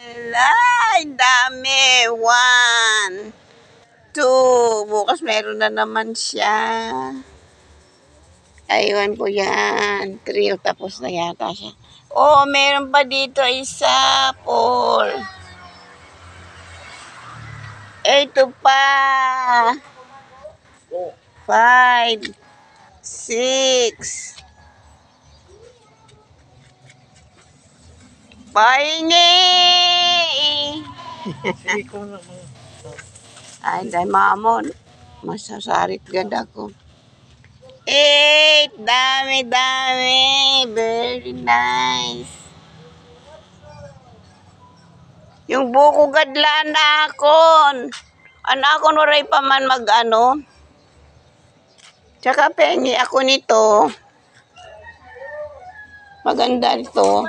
Ay, dami. 1, 2. Bukas meron na naman siya. Aywan ko yan. 3. Tapos na yata siya. Oh, meron pa dito isa. Paul. Ito pa. 5, 6. Pahingi! Ay, dahil mamon. Masasarit ganda ko. 8. Dami, dami. Very nice. Yung buko gadlaan na akon. Anakon oray pa man mag-ano. Tsaka pengi ako nito. Maganda ito.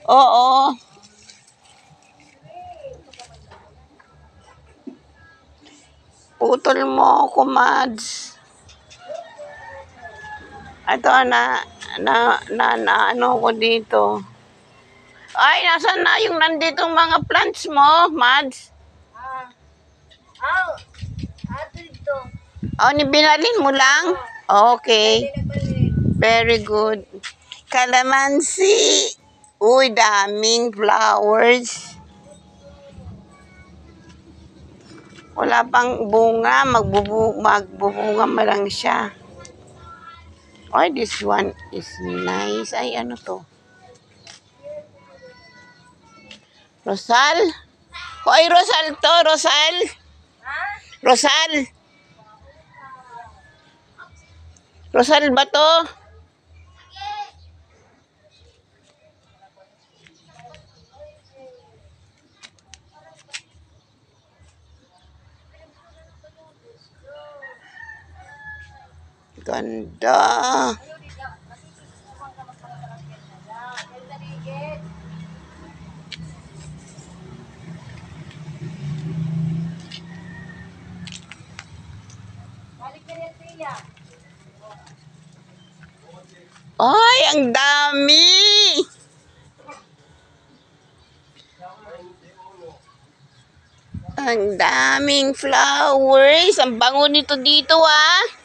Oo. Putol mo ako, Mads. Ito ano ko dito. Ay, nasan na yung nanditong mga plants mo, Mads? Dito. Oh, binalin mo lang? Okay. Very good. Calamansi. Uy, daming flowers. Wala pang bunga. Magbubunga ma lang siya. Oh, this one is nice. Ay, ano to? Rosal? Hoy, Rosal to. Rosal? Rosal? Rosal ba to? Ganda. Ay, ang dami. Ang daming flowers. Ang bango nito dito, ah.